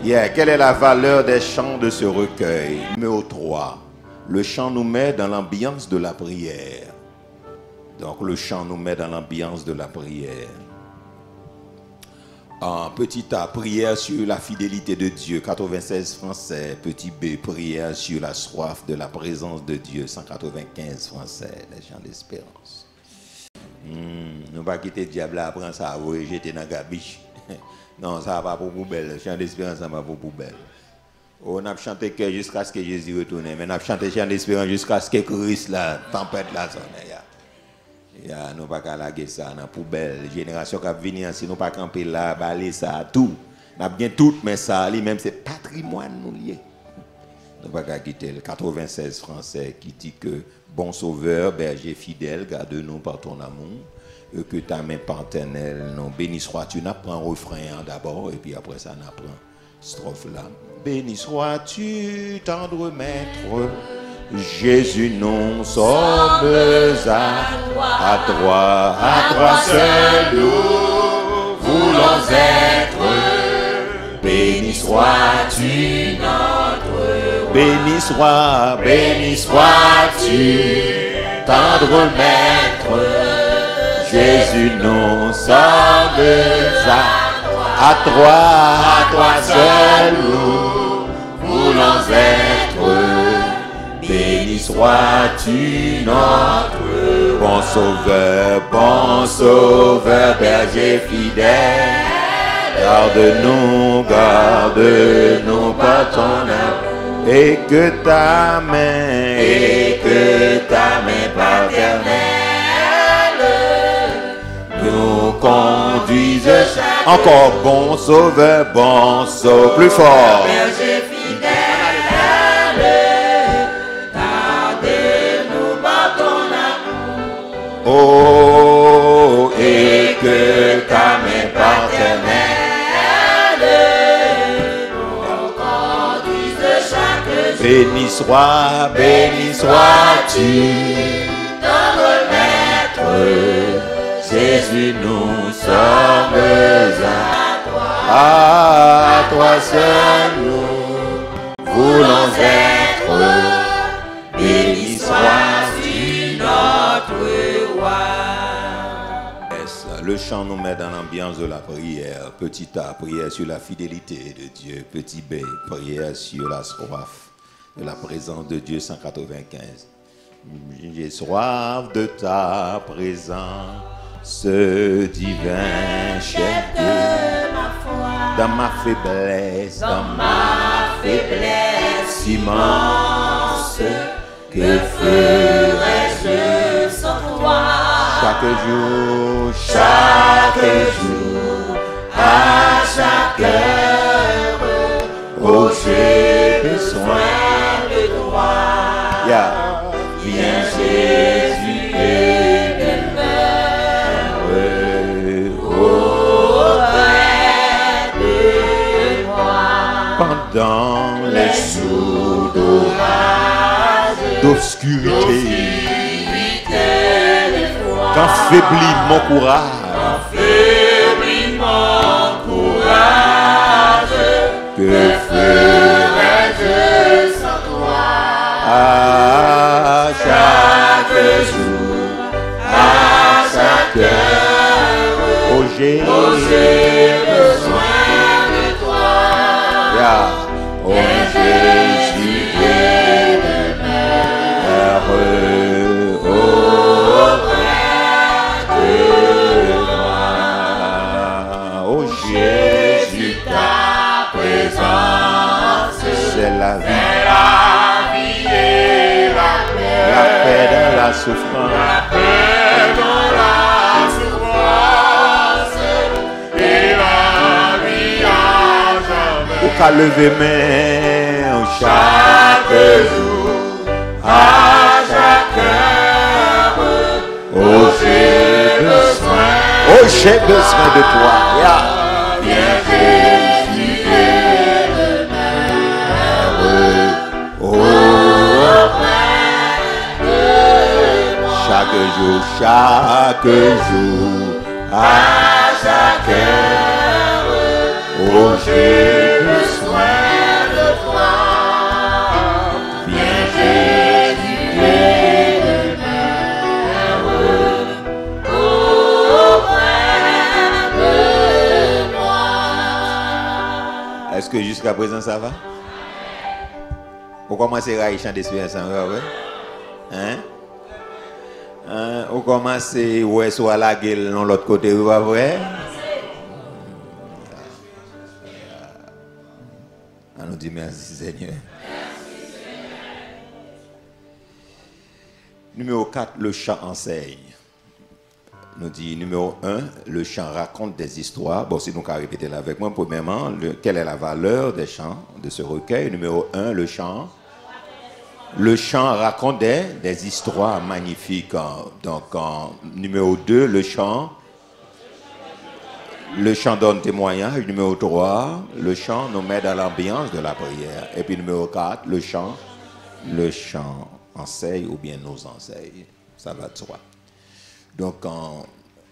Yeah. Quelle est la valeur des chants de ce recueil? Numéro 3. Le chant nous met dans l'ambiance de la prière. Donc le chant nous met dans l'ambiance de la prière. Petit A, prière sur la fidélité de Dieu, 96 français. Petit B, prière sur la soif de la présence de Dieu, 195 français. Les chants d'espérance. Nous pas quitter le diable après ça, vous jeter dans la gabiche. Non, ça va pas pour poubelle. Le chant d'espérance, ça va pour poubelle. On a chanté que jusqu'à ce que Jésus retourne. Mais on a chanté chant d'espérance jusqu'à ce que Christ, la tempête, la sonne. Nous ne pouvons pas laguer ça dans la poubelle. La génération qui va venir, si nous ne pouvons pas camper là, balayer ça, tout. Nous avons bien tout, mais ça, lui-même, c'est patrimoine nous lié. Nous ne pouvons pas quitter le 96 français qui dit que bon sauveur, berger fidèle, garde-nous par ton amour. Et que ta main paternelle nous béni sois-tu. Nous apprenons refrain d'abord, et puis après ça, nous apprenons strophe là. Béni sois-tu, tendre maître. Jésus, nous sommes à toi seul nous voulons être. Béni sois-tu notre roi. Béni sois-tu, tendre maître. Jésus, nous sommes à toi seul nous voulons être. Béni sois-tu notre bon sauveur, berger fidèle. Garde-nous par ton amour. Et que ta main paternelle nous conduise. Encore bon sauveur, plus fort. Berger fidèle. Oh, et que ta main paternelle nous conduise chaque jour. Béni sois-tu, tendre maître. Jésus, nous sommes à toi seul nous voulons être. Béni sois-tu notre roi. Le chant nous met dans l'ambiance de la prière. Petit A, prière sur la fidélité de Dieu. Petit B, prière sur la soif de la présence de Dieu, 195. J'ai soif de ta présence, divin chef de ma foi. Dans ma faiblesse immense, que ferais-je sans toi? Chaque jour, à chaque heure, oh j'ai besoin de toi. Yeah. Viens Jésus et demeure auprès de moi. Pendant les jours d'obscurité, quand faiblit mon courage, que ferais-je sans toi? À chaque jour, à chaque heure, oh j'ai besoin de toi. Yeah. Oh Jésus et demeure c'est la vie et la paix dans la souffrance. La paix dans la souffrance et la vie à jamais. Au cas lever main chaque jour, à chaque heure. Oh j'ai besoin de toi. Yeah. Chaque jour, à chaque heure, oh j'ai besoin Est-ce que jusqu'à présent ça va? Vous commencez à chanter d'espérance, ouais? Hein? Vous commencez ouais, soit la gueule de l'autre côté, vous pas vrai? On nous dit merci Seigneur. Numéro 4, le chant enseigne. Nous dit numéro 1, le chant raconte des histoires. Bon, si nous allons répéter là avec moi, premièrement, quelle est la valeur des chants de ce recueil? Numéro 1, le chant. Le chant raconte des histoires magnifiques. Donc, numéro 2, le chant. Le chant donne témoignage. Numéro 3, le chant nous met dans l'ambiance de la prière. Et puis numéro 4, le chant enseigne ou bien nous enseigne. Ça va de soi. Donc,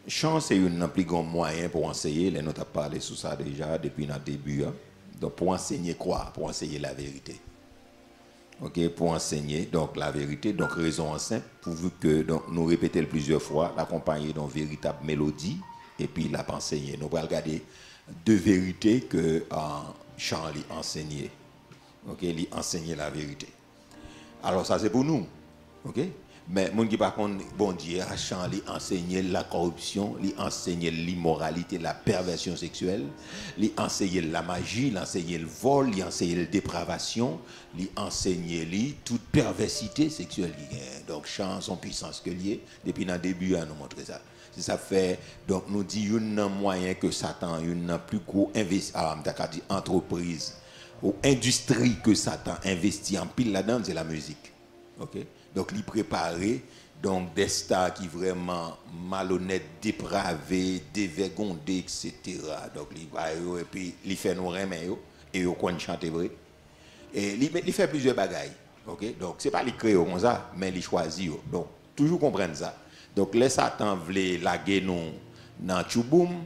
chant, c'est un plus grand moyen pour enseigner. Les notes ont parlé sur ça déjà depuis notre début. Hein. Donc, pour enseigner quoi? Pour enseigner la vérité. Ok, pour enseigner donc la vérité, donc raison en simple, pourvu que donc, nous répétons plusieurs fois, l'accompagner d'une véritable mélodie, et puis la enseigner. Nous allons regarder deux vérités que chant enseigné. Ok, lui enseigner la vérité. Alors ça c'est pour nous. Ok. Mais mon qui par contre bon Dieu a chant lui enseigner la corruption, lui enseigner l'immoralité, la perversion sexuelle, lui enseigner la magie, lui enseigner le vol, lui enseigner la dépravation, lui enseigner toute perversité sexuelle. Donc chant son puissance que lié depuis le début à nous montrer ça. Ça fait donc nous dit un moyen que Satan une plus gros entreprise ou industrie que Satan investit en pile là-dedans, c'est la musique. OK? Donc, il préparer donc des stars qui vraiment malhonnêtes, dépravés, dévergondés, etc. Donc, il va et puis il fait nos remèdes et il connaît chanter vrai. Et il fait plusieurs bagailles. OK? Donc, c'est pas les créer comme ça, mais il choisit. Donc, toujours comprendre ça. Donc, les Satan voulait laguer nous dans Tchouboum.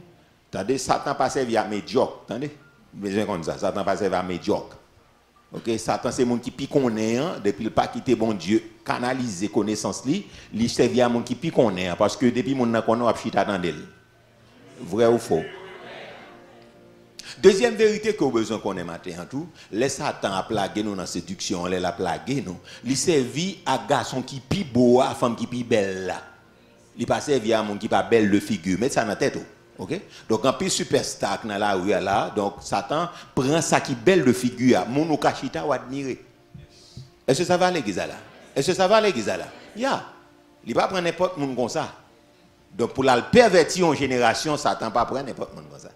Attendez, Satan passe via médiocre. Attendez? Besoin comme ça. Satan passe via médiocre. Ok, Satan c'est mon qui pique connaît depuis le pas quitter bon Dieu canaliser connaissance li servir à mon qui pique connaît parce que depuis mon n'a connaît chita dans d'elle. Vrai ou faux? Deuxième vérité que vous besoin connaître matin en tout, les Satan a plagué nous dans séduction, les la plagué nous, li servi à garçon qui pi beau, à femme qui pi belle là. Li pas servi à mon qui pas belle de figure, mettez ça dans tête. Okay? Donc, un peu superstar dans la rue là, donc Satan prend ça qui belle de figure, mon kachita ou admirer. Est-ce que ça va l'église là? Est-ce que ça va l'église là? Ya. Il va prendre n'importe monde comme ça. Donc pour la pervertir en génération, Satan pas prendre n'importe monde comme ça.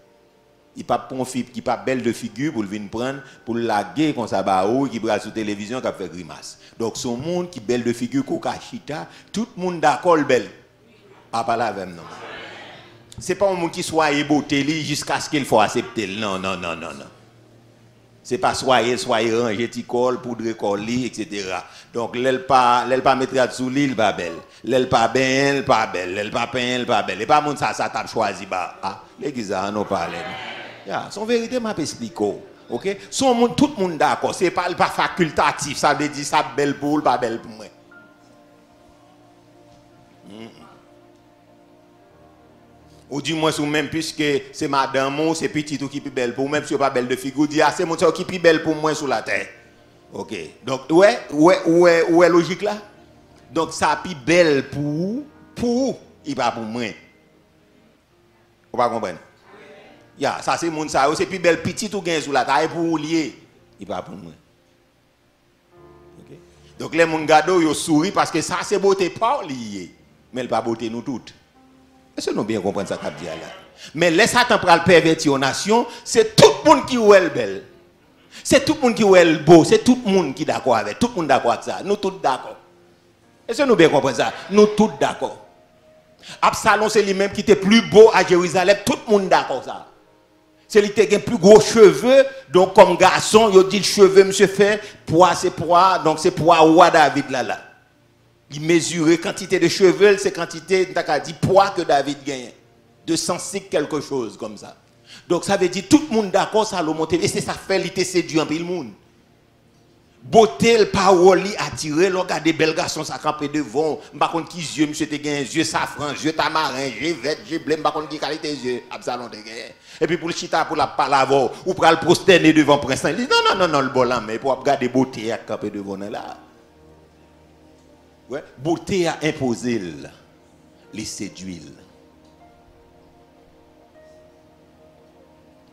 Il pas prendre fille qui pas belle de figure pour venir prendre pour laguer comme ça ba ou qui bral sur télévision qui fait grimace. Donc son monde qui belle de figure kachita, tout le monde d'accord belle. A pas la même non. C'est pas un monde qui soit beauté jusqu'à ce qu'il faut accepter. Non. C'est pas soyez rangé petit col, poudre col etc. Donc l'elle pas mettre sous l'île pas belle. L'elle pas belle, pas belle. L'elle pas peine, pas belle. Et pas monde ça t'a choisi bah. Ah, l'église a nous parler. Ya, son vérité m'a expliqué. OK? Son monde tout le monde d'accord, c'est pas facultatif, ça veut dire ça belle pour pas belle pour moi. Ou du moins ou même puisque c'est madame ou c'est petit ou qui plus belle pour même si pas belle de figure dit ah c'est mon qui plus belle pour moi sur la terre. OK. Donc ouais logique là. Donc ça plus belle pour il pas pour moi. Vous pas comprendre? Ya, ça c'est mon ça c'est plus belle petit ou gain sur la terre pour lier. Il pas pour moi. OK. Donc les mon gado yo sourit parce que ça c'est beauté pas lié. Mais elle pas beauté nous toutes. Est-ce que nous bien comprendre ça qu'a dit là? Mais les Satan pour le pervertir aux nations, c'est tout le monde qui est belle. C'est tout le monde qui est beau, c'est tout le monde qui est d'accord avec, tout le monde d'accord avec ça. Nous tous d'accord. Est-ce que nous bien comprenons ça? Nous tous d'accord. Absalom c'est lui-même qui était plus beau à Jérusalem, tout le monde d'accord ça. C'est lui qui a plus gros cheveux, donc comme garçon, il dit le cheveu monsieur fait poids c'est poids, donc c'est poids roi David là. Il mesurait quantité de cheveux, c'est quantité dit poids que David gagne. 206 quelque chose comme ça. Donc ça veut dire tout le monde d'accord ça l'a monté et c'est ça fait l'été séduit un peu le monde. Beauté, le parole, attiré, regardez bel garçon, ça campé devant. Par contre, qui yeux, monsieur, te gagne, yeux safran, yeux tamarin, yeux vert, yeux blême, par contre, qui qualité yeux, Absalom te gagne. Et puis pour le chita, pour la palavo, ou pour le prosterner devant prince, il dit non, le bon mais pour regarder beauté, à campé devant là. Ouais, beauté a imposé, les séduire.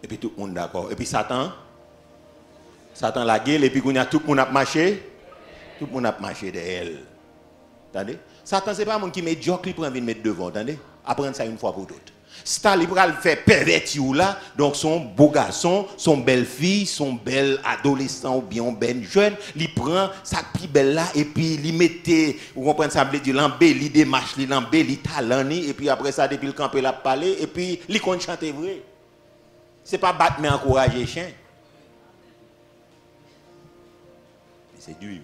Et puis tout le monde d'accord. Et puis Satan la gueule, et puis quand tout le monde a marché, tout le monde a marché derrière elle. Attendez? Satan, ce n'est pas un monde qui met joke, il prend envie de mettre devant. Attendez? Apprendre ça une fois pour toutes. Satan, il va le faire pervertir là, donc son beau garçon, son belle fille, son bel adolescent ou bien ben jeune, il prend sa plus belle là, et puis il mettait, vous comprenez ça, il l'embellit, il démarche, il l'embellit, talent, et puis après ça, depuis le camp, il a parlé, et puis il compte chanter vrai. Ce n'est pas battre, mais encourager chien. C'est dur.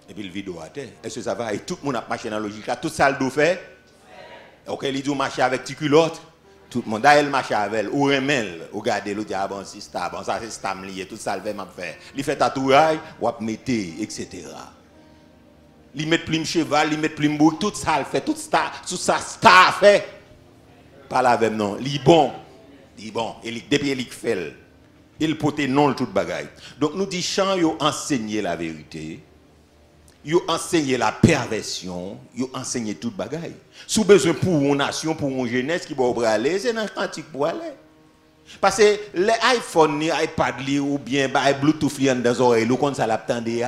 Et puis le vidéo à terre. Est-ce que ça va? Et tout le monde a marché dans la logique là. Tout ça le fait. Ok, il dit marcher avec tes culottes. Tout le monde a marché avec elle. Ou remel. Ou regardez l'autre, ah bon, c'est star. Bon, ça c'est stam lié. Tout ça le fait m'a faire. Il fait tatouage, ou ap mette, etc. Il met plume cheval, il met plume bouc. Tout ça le fait. Tout ça star fait. Pas la même non. Il bon. Il bon. Et depuis il fait. Il pote non tout bagaille. Donc nous disons chant yo enseigner la vérité. Yo enseigner la perversion, yo enseigner tout bagaille. Sous besoin pour une nation, pour une jeunesse qui va aller, c'est dans cantique pour aller. Parce que les iPhone, les iPad ou bien les Bluetooth li dans les oreilles, comme ça l'attendait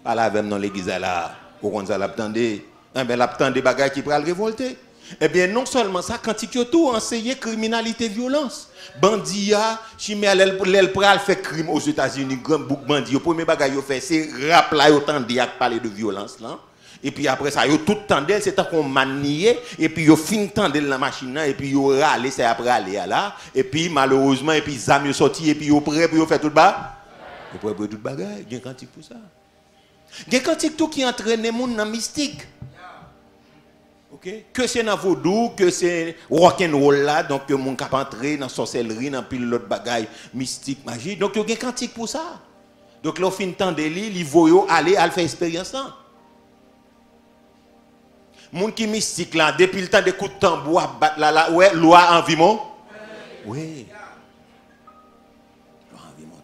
pas la même dans l'église là, comme ça l'attendait. Ben l'attendait bagaille qui pral révolter. Eh bien, non seulement ça, quand il y a tout enseigné criminalité, violence. Bandia, chimé l'el pral fait crime aux États-Unis, grand bouc bandi. Le premier bagage qu'il fait, c'est rap là, autant de parler de violence là. Et puis après ça, il tout tendel, c'est tant qu'on manié, et puis il fin tendel la machine là, et puis il râle, c'est après aller là. Et puis malheureusement, et puis zam yo sorti, et puis il prêt pour faire tout bas. Et prêt pour tout bagage, il y a un cantique pour ça. Il y a un cantique tout qui entraîne les gens dans la mystique. Okay. Que c'est dans vaudou, que c'est rock'n'roll là, donc que mon cap entrer dans sorcellerie, dans pile l'autre bagaille mystique, magie. Donc il y a un cantique pour ça. Donc là, au fin de temps de l'île, il faut aller à faire expérience là. Moun qui mystique là, depuis le temps de coups de tambour, battre là, ouais, loi en vimon. Oui. Loi en vimon.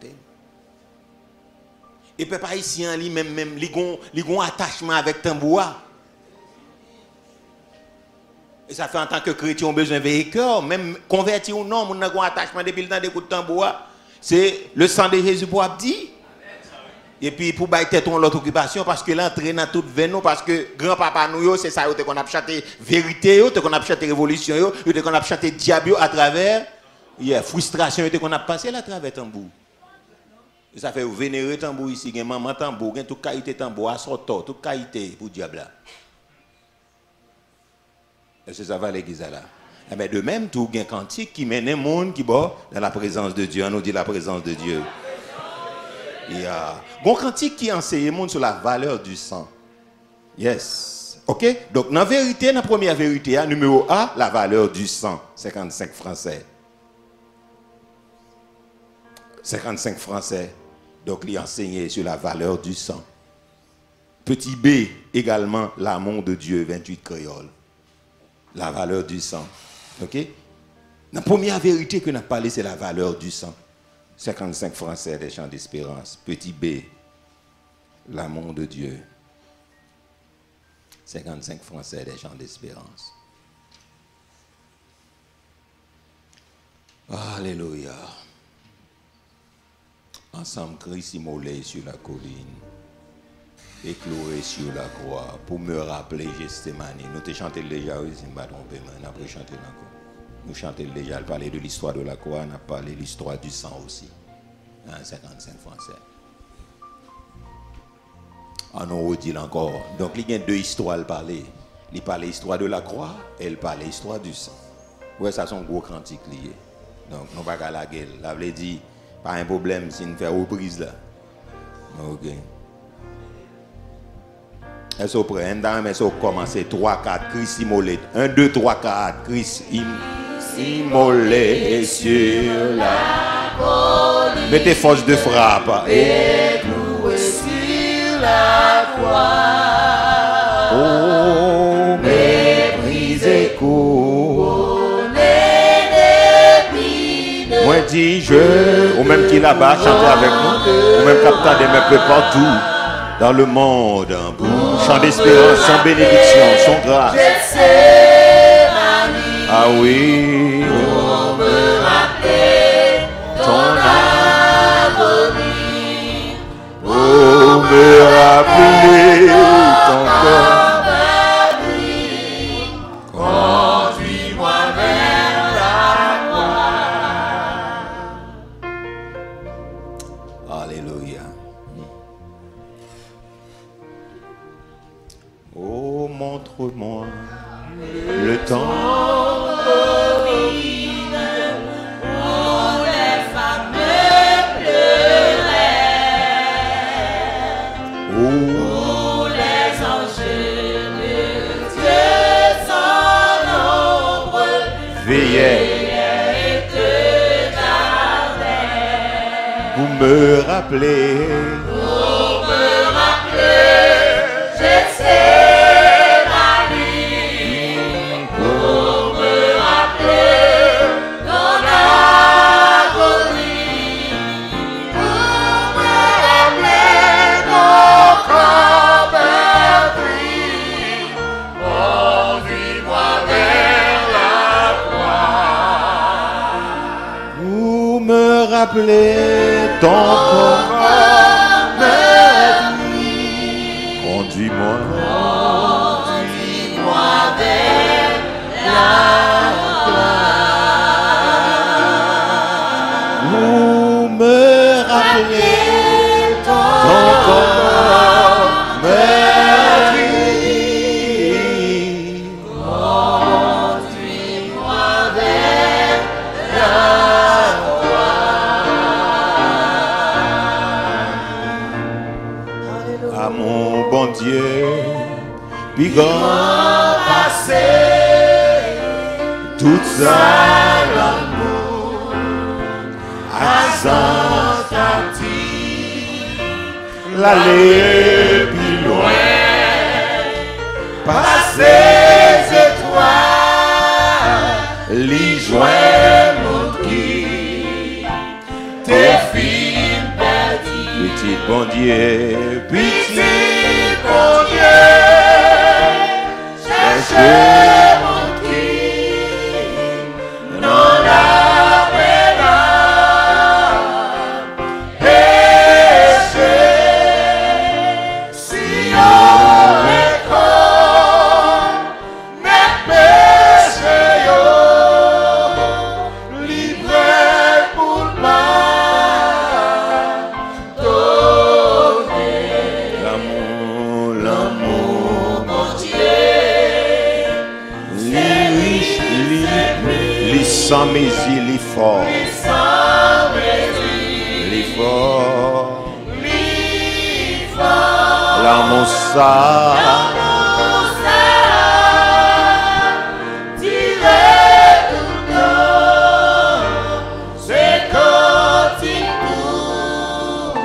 Et peuple haïtien lui-même, il a un attachement avec tambour. Et ça fait en tant que chrétien, on a besoin de véhicule, même converti ou non, on a un attachement depuis le temps des coups de tambour. C'est le sang de Jésus pour abdi. Et puis pour bailler ton l'autre occupation, parce que l'entrée dans toute veine, parce que grand-papa nous, c'est ça qu'on a chanté vérité, qu'on a chanté révolution, qu'on a chanté diable à travers frustration qu'on a passé à travers tambour. Et ça fait vénérer tambour ici, maman tambour, toute qualité tambour, assorto, toute qualité pour diable là. Est-ce que ça va l'église là? Eh bien, de même, tout un cantique qui mène le monde qui va dans la présence de Dieu. On nous dit la présence de Dieu. Il y a un cantique qui enseigne le monde sur la valeur du sang. Yes. OK? Donc, dans la vérité, dans la première vérité, numéro A, la valeur du sang. 55 français. 55 français. Donc, il enseigne sur la valeur du sang. Petit B, également, l'amour de Dieu, 28 créoles. La valeur du sang. OK? La première vérité que nous avons parlé, c'est la valeur du sang. 55 français des chants d'espérance. Petit B, l'amour de Dieu. 55 français des chants d'espérance. Alléluia. Ensemble, Christ immolé sur la colline. Éclairé sur la croix pour me rappeler Gethsémani. Nous te chantons déjà, oui, si je ne me trompe pas, nous avons chanté encore. Nous chantons déjà, parler de l'histoire de la croix, nous avons parlé de l'histoire du sang aussi. 55 français. On nous redit encore. Donc, il y a deux histoires à parler. Il parle de l'histoire de la croix et il parle de l'histoire du sang. Oui, ça sont gros cantiques liés. Donc, nous ne pouvons pas la gueule. La veut dire, pas un problème si nous faisons reprise là. Ok. Est-ce que vous prenez? Est-ce que vous commencez 3, 4, Christ immolé. 1, 2, 3, 4, Christ immolé sur la colline. Mettez force de frappe. Et cloué sur la croix. Oh, méprisé couronné. Moi dis je, ou même qui là-bas chantez avec nous, ou même capteur des peu partout dans le monde, pour chant d'espérance, son bénédiction, son grâce. Ah oui, pour me rappeler ton agonie, pour me rappeler ton corps. Conduis-moi vers la croix. Alléluia. Oh, montre-moi le temps. Pour me rappeler, Gethsémani, pour me rappeler ton agonie, pour me rappeler ton corps meurtri, conduis-moi vers la croix. pour me rappeler ton corps. Conduis-moi. Conduis-moi vers la croix. Pour me rappeler ton corps meurtri. Conduis-moi vers la croix. À mon bon Dieu, puis grand Passé toute à ça l'amour, à à sang, Saint-Anti, l'aller plus loin, par passer ces étoiles, les joint mon qui, tes filles perdues, petit bon Dieu, petit bon Dieu, cherchez mon qui, non la péché, si on récolte mes péchés, livré pour le pardonner. l'amour, Mon Dieu, les sans mesure, les forts, sans mesure, les forts, l'effort, l'amour ça, l'amour ça, tiré tout le temps, c'est quand il tourne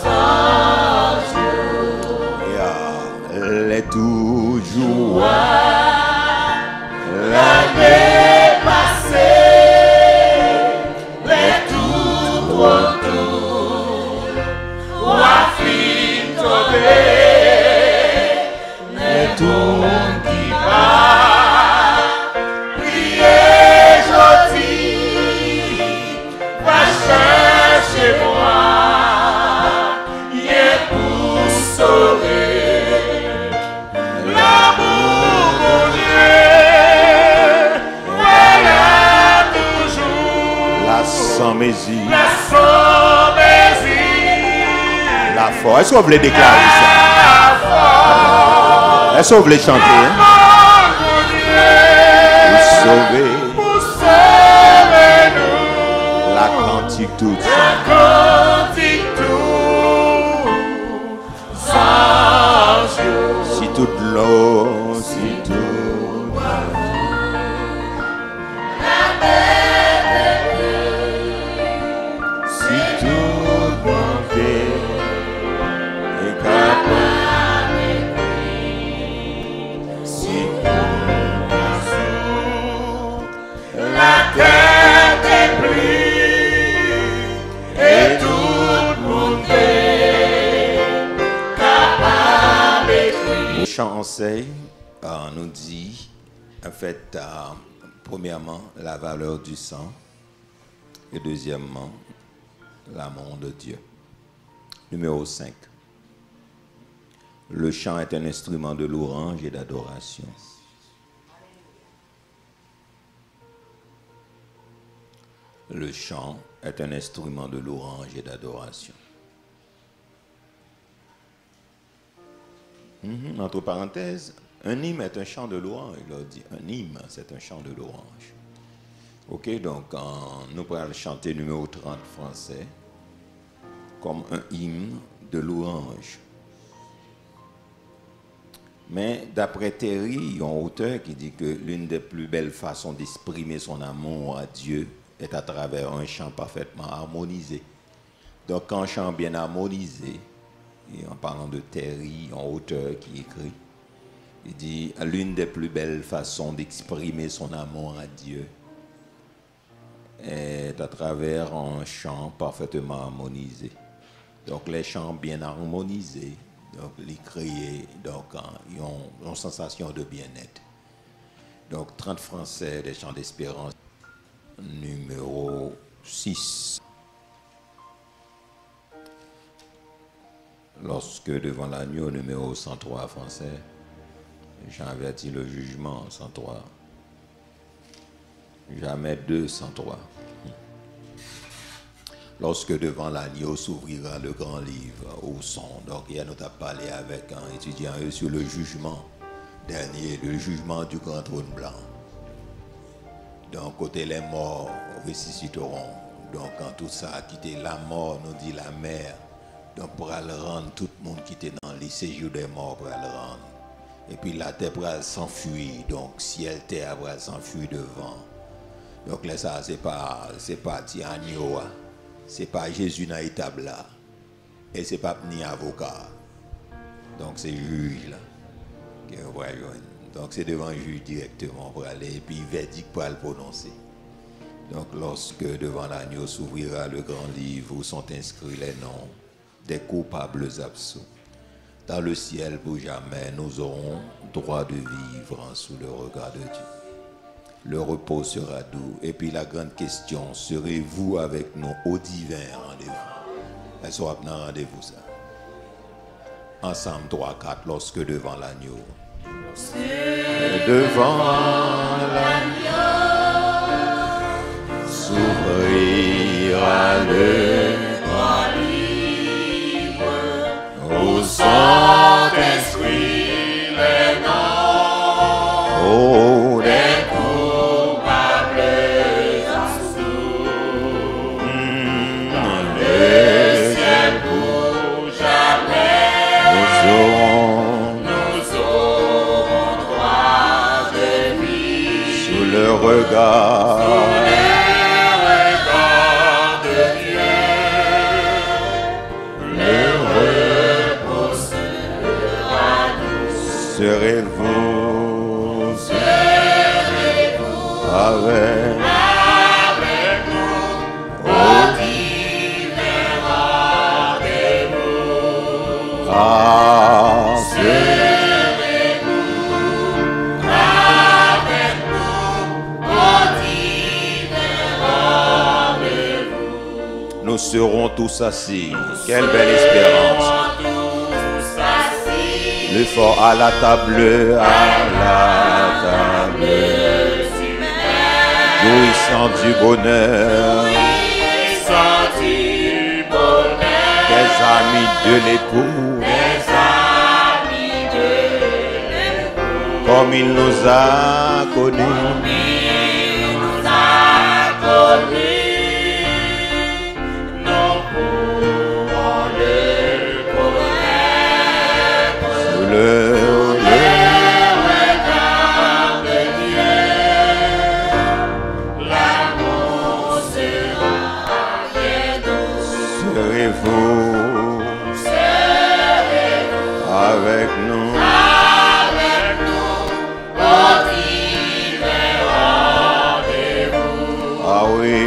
sans jour. elle est toujours L'année passée, les tours trop tours, trois filles tombées, les tours qui battent, priez jodi, va chercher moi, y'a pour sauver. L'amour, mon Dieu, voilà toujours la sans mesure, la sans-mesure, la force. Est-ce que vous voulez déclarer ça? la force, Est-ce que vous voulez chanter? Hein? mon Dieu, Vous sauvez pour sauver nous, la cantique toute la cantique tout, sans jour. si toute l'eau, si tout. Si chant enseigne nous dit, en fait, premièrement, la valeur du sang et deuxièmement, l'amour de Dieu. Numéro 5. Le chant est un instrument de louange et d'adoration. Le chant est un instrument de louange et d'adoration. Entre parenthèses, un hymne est un chant de louange. Il leur dit, un hymne, c'est un chant de louange. Ok, donc nous pourrons chanter numéro 30 français comme un hymne de louange. Mais d'après Terry, un auteur qui dit que l'une des plus belles façons d'exprimer son amour à Dieu est à travers un chant parfaitement harmonisé. Donc un chant bien harmonisé, et en parlant de Terry, un auteur qui écrit, il dit l'une des plus belles façons d'exprimer son amour à Dieu est à travers un chant parfaitement harmonisé. Donc les chants bien harmonisés, donc les créés, donc ils ont une sensation de bien-être. Donc 30 français des chants d'espérance, numéro 6. Lorsque devant l'agneau, numéro 103 français, j'avertis le jugement, 103. Jamais 203. Lorsque devant l'agneau s'ouvrira le grand livre au son. Donc, il y a nous parlé avec un étudiant sur le jugement dernier, le jugement du grand trône blanc. Donc, côté les morts ressusciteront. Donc, en tout ça a quitté la mort, nous dit la mer. Donc, pour le rendre, tout le monde qui était dans les séjours des morts pour le rendre. Et puis la terre pour s'enfuir. Donc, ciel, terre pour s'enfuir devant. Donc, là, ça, c'est pas agneau. C'est pas Jésus dans l'étable là. Et c'est pas ni avocat. Donc, c'est juge là. Donc, c'est devant le juge directement pour aller. Et puis, verdict pour le prononcer. Donc, lorsque devant l'agneau s'ouvrira le grand livre où sont inscrits les noms des coupables absous. Dans le ciel pour jamais, nous aurons droit de vivre sous le regard de Dieu. Le repos sera doux. Et puis la grande question, serez-vous avec nous au divin rendez-vous? Est-ce qu'on a un rendez-vous ça? Ensemble 3-4, lorsque devant l'agneau. Devant l'agneau s'ouvrira le grand livre où sont inscrits les noms. Oh, des coupables absous. Dans le ciel pour jamais. Nous aurons droit de vie. Sous le regard. Serez-vous avec nous au divin rendez-vous? Serez-vous avec nous au divin rendez-vous? Nous serons tous assis. Quelle belle espérance! Le fort à la table, jouissant du bonheur, des amis de l'époux, comme il nous a connus. Le regard de Dieu, l'amour sera bien doux. Serez-vous avec nous au divin rendez-vous? Ah oui.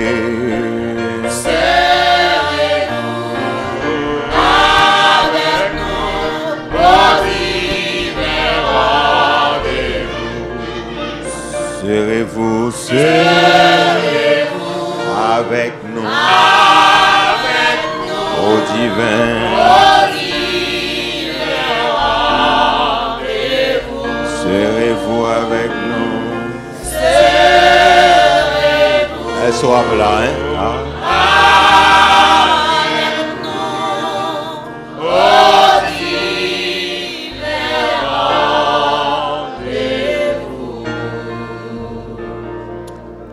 nous, serez-vous avec nous, ô divin, serez-vous avec nous, elle soit là, hein?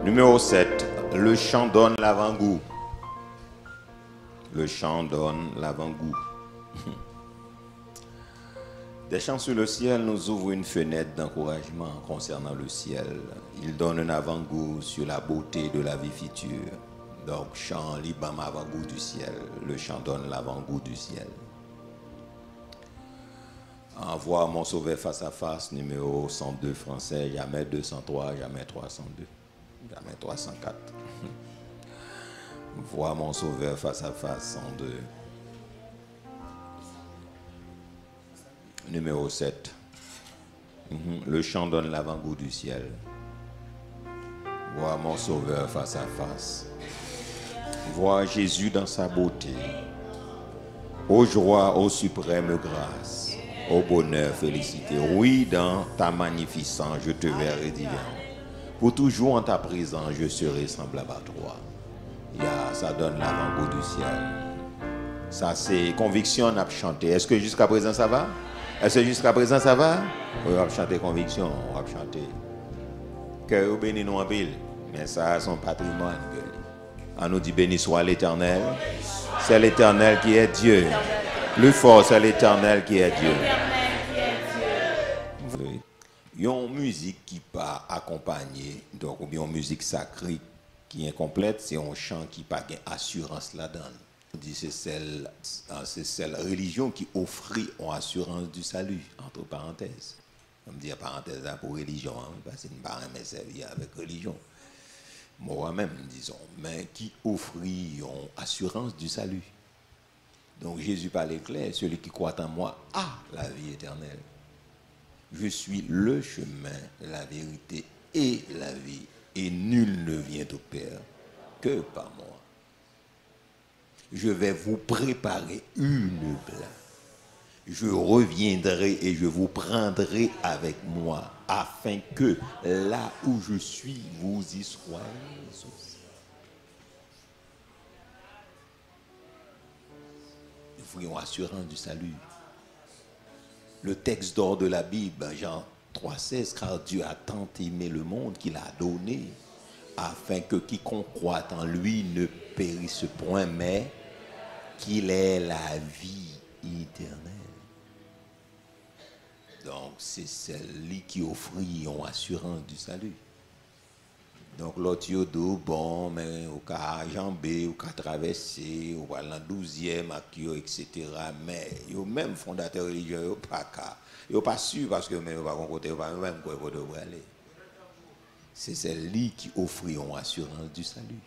Numéro 7, le chant donne l'avant-goût. Le chant donne l'avant-goût. Des chants sur le ciel nous ouvrent une fenêtre d'encouragement concernant le ciel. Il donne un avant-goût sur la beauté de la vie future. Donc, chant libre avant-goût du ciel. Le chant donne l'avant-goût du ciel. Envoie mon sauveur face à face, numéro 102 français, jamais 203, jamais 302. Jamais 304. Vois mon sauveur face à face, 102. Numéro 7. Le chant donne l'avant-goût du ciel. Vois mon sauveur face à face. Vois Jésus dans sa beauté. Ô joie, ô suprême grâce, ô bonheur, félicité. Oui, dans ta magnificence, je te verrai divin. Pour toujours en ta présence, je serai semblable à toi. Ça donne l'avant-goût du ciel. Ça, c'est conviction, on a chanté. Est-ce que jusqu'à présent, ça va? Est-ce que jusqu'à présent, ça va? On va chanter conviction, on va chanter. Que vous bénissez nous en pile. Mais ça, c'est son patrimoine. On nous dit béni soit l'Éternel. C'est l'Éternel qui est Dieu. Plus fort, c'est l'Éternel qui est Dieu. Il y a une musique qui pas accompagnée, donc ou bien une musique sacrée qui est incomplète, c'est un chant qui pas gain assurance là-dedans. On dit c'est celle religion qui offre une assurance du salut, entre parenthèses. On me dit parenthèse là pour religion, hein, parce que je ne pas me servir avec religion. Moi-même, disons, mais qui offre une assurance du salut. Donc Jésus parlait clair, celui qui croit en moi a la vie éternelle. Je suis le chemin, la vérité et la vie. Et nul ne vient au Père que par moi. Je vais vous préparer une place. Je reviendrai et je vous prendrai avec moi, afin que là où je suis, vous y soyez aussi. Nous voulons assurance du salut. Le texte d'or de la Bible, Jean 3,16, car Dieu a tant aimé le monde qu'il a donné, afin que quiconque croit en lui ne périsse point, mais qu'il ait la vie éternelle. Donc, c'est celle-là qui offre une assurance du salut. Donc, l'autre, il dit, bon, mais au cas jambé, au cas traversé, au cas dans 12e, etc. Mais, le même fondateur religieux, il n'est pas sûr parce que même pas côté, même quoi il devrait aller. C'est celle-là qui offre une assurance du salut.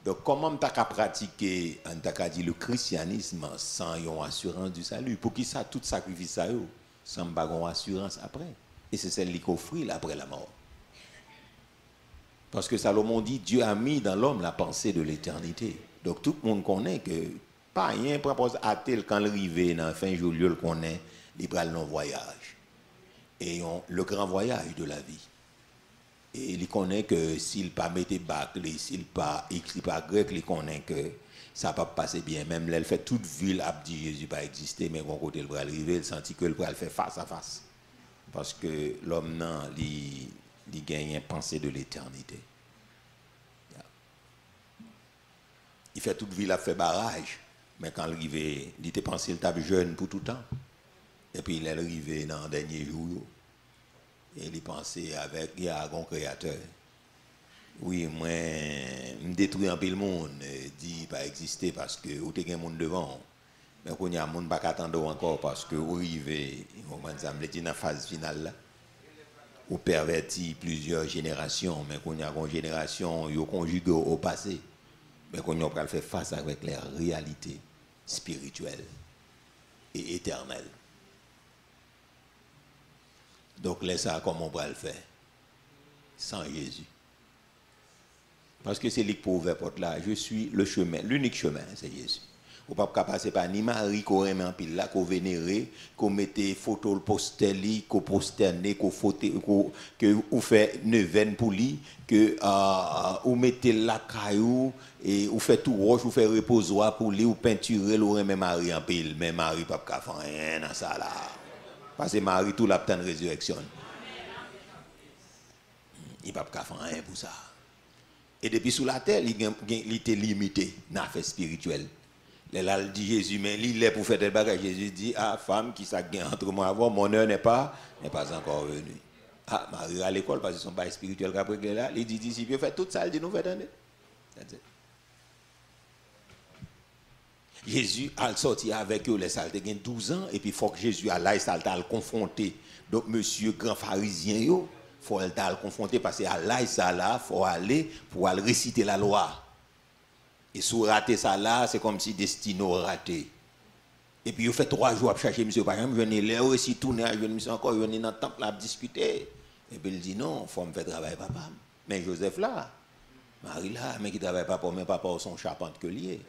Donc, comment on t'a pratiquer, on t'a dit le christianisme sans une assurance du salut? Pour qui ça, tout sacrifice ça, sans une assurance après? Et c'est celle-là qui offre après la mort. Parce que Salomon dit, Dieu a mis dans l'homme la pensée de l'éternité. Donc tout le monde connaît que pas rien propose à tel quand l'arrivée dans la fin jour, il connaît, il prend le voyage. Et le grand voyage de la vie. Et il connaît que s'il pas mettait bac, s'il pas écrit pas grec, il connaît que ça ne va pas passer bien. Même là, il fait toute ville, a dit Jésus pas exister, mais bon côté il va arriver, il sentit que le va le faire face à face. Parce que l'homme non, il gagne une pensée de l'éternité. Il fait toute ville, il fait barrage. Mais quand il arrive, il était pensé qu'il était jeune pour tout le temps. Et puis il est arrivé dans le dernier jour. Et il pensait avec un créateur. Oui, moi, je détruis un peu le monde. Dit pas exister parce que vous avez un monde devant. Mais quand il y a un monde qui attendre encore parce que vous arrivez, dans la phase finale là. Ou perverti plusieurs générations, mais qu'on y a une génération, ils conjugué au passé, mais qu'on y a fait face avec les réalités spirituelles et éternelles. Donc, là, ça, comment on va le faire? Sans Jésus. Parce que c'est lui qui ouvre la porte là. Je suis le chemin, l'unique chemin, c'est Jésus. Vous ne pouvez pas passer par ni Marie, qu'on remet en pile là, qu'on vénère, qu'on mette photo, le poster, qu'on posterne, qu'on photo, que vous fait neuvaine pour lui, que vous mettez la caillou, et vous faites tout roche, vous faites reposoir pour lui, vous peinturez, vous remet Marie en pile. Mais Marie ne peut pas faire rien dans ça là. Parce que Marie, tout la petite résurrection. Il ne peut pas faire rien pour ça. Et depuis sous la terre, il était limité dans l'affaire spirituelle. Là, il dit Jésus, mais il est pour faire des bagages. Jésus dit, ah, femme, qui ça gagne entre moi avant, mon heure n'est pas encore venue. Ah, Marie à l'école, parce que son bail spirituel qu'après là, il dit, si vous faites tout ça, il dit, nous faisons. Jésus a sorti avec eux, les salles, il a 12 ans, et puis il faut que Jésus aille, le confronter. Donc, monsieur grand pharisien, il faut le confronter, parce qu'à l'aille, ça là, il faut aller pour aller réciter la loi. Et si vous ratez ça là, c'est comme si Destino raté. Et puis, vous faites 3 jours à chercher monsieur. Par exemple, je venais là aussi tourner, je venais encore, je venais dans le temple à discuter. Et puis, il dit non, il faut me faire travailler papa. Mais Joseph là, Marie là, mais qui ne travaille pas pour mes papas, son charpente que lié.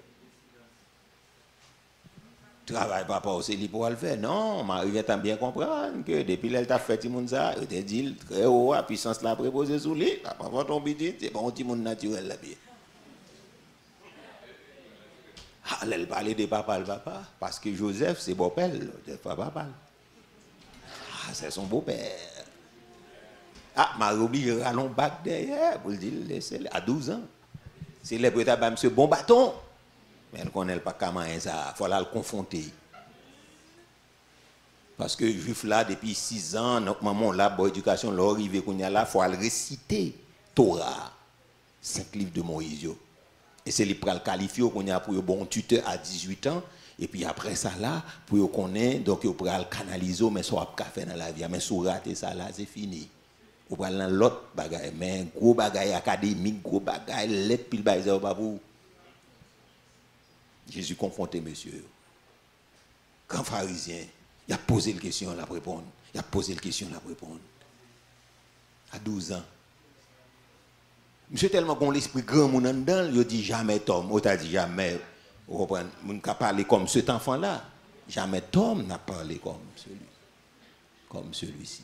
Travaille pas pour c'est lui pour le faire. Non, Marie vient bien comprendre que depuis qu'elle t'a fait ça, elle t'a dit très haut, la puissance l'a préposée sous lui. La papa tombe dit, c'est bon, petit monde naturel là bien. Ah, elle parlait de papa, le papa, parce que Joseph, c'est beau-père, c'est pas papa. Ah, c'est son beau-père. Ah, Marie oblige à rallon bac derrière pour le dire, laissez-le, à 12 ans. C'est le peut-être à monsieur bon bâton. Mais elle ne connaît pas comment ça, il faut le confronter. Parce que juif là, depuis 6 ans, notre maman là, bonne éducation, l'arrivée qu'on y a là, il faut le réciter. Torah, 5 livres de Moïse. Et c'est lui qui le qualifier qu'on a pour un bon tuteur à 18 ans. Et puis après ça là, pour qu'on ait, donc il pourra le canaliser, mais soit pas faire dans la vie. Mais si vous ratez ça là, c'est fini. Vous parlez dans l'autre bagaille, mais gros bagaille académique, gros bagaille, lettre, pile bagaille, pas vous. Jésus confronté, monsieur. Grand pharisien, il a posé la question, il a répondu. Il a posé la question, il a répondu. À 12 ans. Monsieur tellement qu'on l'esprit grand moun en dedans, il dit jamais Tom, on t'a dit jamais. Vous comprenez, moun ka parler comme cet enfant là. Jamais Tom n'a parlé comme celui-ci.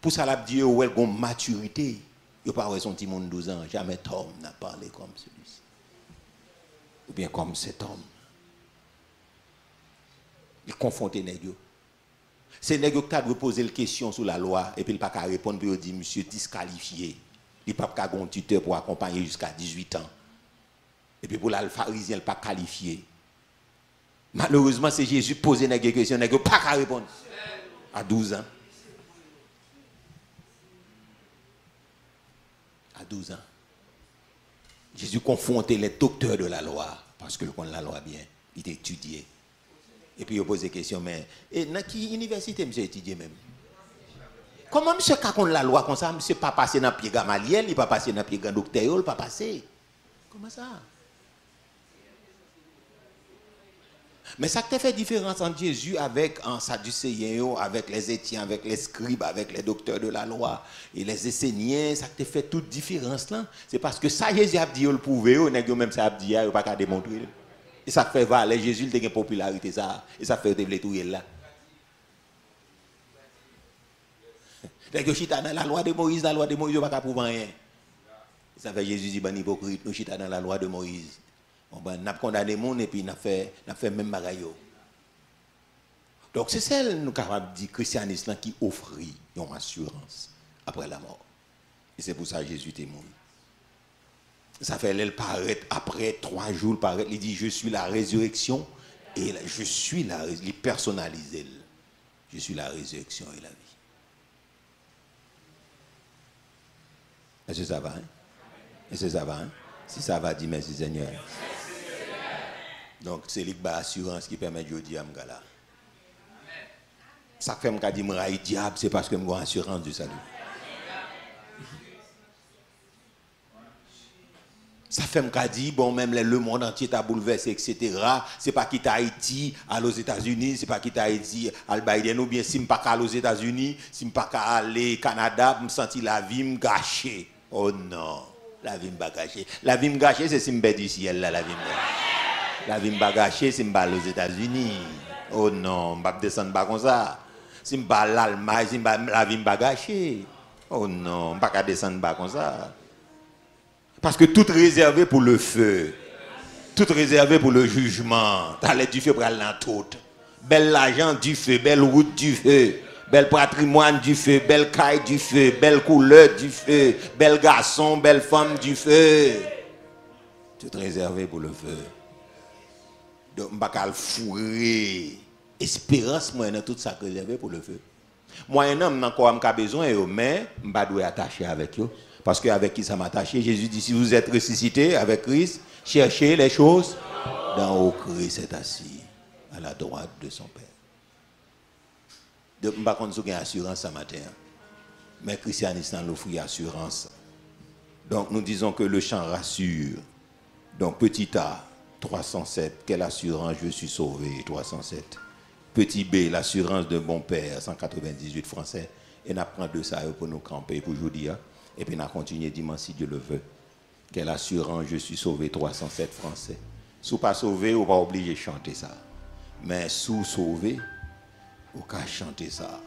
Pour ça l'a dit ouais gon maturité. Il pas son petit monde 12 ans, jamais Tom n'a parlé comme celui-ci. Ou bien comme cet homme. Il confrontait nèg yo. C'est nèg yo qui a poser la question sur la loi et puis il pas qu'à répondre puis il dit monsieur disqualifié. Il n'a pas un tuteur pour accompagner jusqu'à 18 ans. Et puis pour le pharisien, il n'est pas qualifié. Malheureusement, c'est Jésus qui pose une question, il n'a pas qu'à répondre. À 12 ans. À 12 ans. Jésus confrontait les docteurs de la loi, parce que la loi bien, il a étudié. Et puis il pose des questions, mais dans quelle université monsieur étudié même? Comment monsieur quand la loi comme ça, monsieur pas passé dans pied Gamaliel, il pas passé dans pied grand docteur, il pas passé. Comment ça? Mais ça qui fait différence entre Jésus avec un Sadducéen, avec les Étiens, avec les scribes, avec les docteurs de la loi et les Esséniens, ça qui fait toute différence là, c'est parce que ça Jésus a dit le prouver, même ça a dit il pas qu'à démontrer. Et ça fait valer Jésus il a une popularité ça et ça fait développer là. Les chita dans la loi de Moïse, la loi de Moïse, pas qu'à prouver rien. Ça fait Jésus dit, ben hypocrite, nous chita dans la loi de Moïse. On a condamné le monde et puis on a fait même bagaille. Donc c'est celle nous capable de dire christianisme qui offre une assurance après la mort. Et c'est pour ça que Jésus est mort. Ça fait elle paraître après 3 jours, il dit je suis la résurrection et je suis la il personnalise. Je suis la résurrection et la vie. Est-ce que ça va? Hein? Est-ce que ça va? Hein? Si ça va, dis merci Seigneur. Donc c'est l'assurance qui permet de dire à Mgala. Ça fait que je dis que diable, c'est parce que j'ai une assurance du salut. Ça fait que je dis, bon, même le monde entier t'a bouleversé, etc. C'est pas quitter Haïti, aller aux États-Unis, c'est pas quitter Haïti, aller Biden, ou bien si je ne pas aller aux États-Unis, si je ne pas aller au Canada, je me sentir la vie me gâcher. Oh non. La vie m'a gâché. La vie m'a gâché, c'est si m'bête du ciel là, la vie m'a. La vie m'a gâché, c'est m'balle aux États-Unis. Oh non, m'ba descendre pas comme ça. Si m'balle l'Allemagne, si la vie m'a gâché. Oh non, m'ba ka descendre pas comme ça. Parce que tout réservé pour le feu. Tout réservé pour le jugement. T'as l'air du feu pour aller dans tout. Belle l'argent du feu, belle route du feu. Bel patrimoine du feu, belle caille du feu, belle couleur du feu, bel garçon, belle femme du feu. Tout réservé pour le feu. Donc, je ne vais pas le fourrer. Espérance, moi, dans tout ça réservé pour le feu. Moi, un homme, encore besoin, mais je ne vais pas attacher avec eux. Parce qu'avec qui ça m'attache? Jésus dit, si vous êtes ressuscité avec Christ, cherchez les choses d'en haut. Christ est assis à la droite de son Père. Je ne sais pas si vous avez assurance ce matin. Mais le christianisme offre assurance. Donc nous disons que le chant rassure. Donc petit A, 307, quelle assurance, je suis sauvé, 307. Petit B, l'assurance de bon père, 198 français. Et nous prenons de ça pour nous camper pour aujourd'hui. Et puis nous continuons dimanche si Dieu le veut. Quelle assurance, je suis sauvé, 307 français. Si vous pas sauvé, vous n'êtes pas obligé de chanter ça. Mais sous sauvé, vous pouvez chanter ça.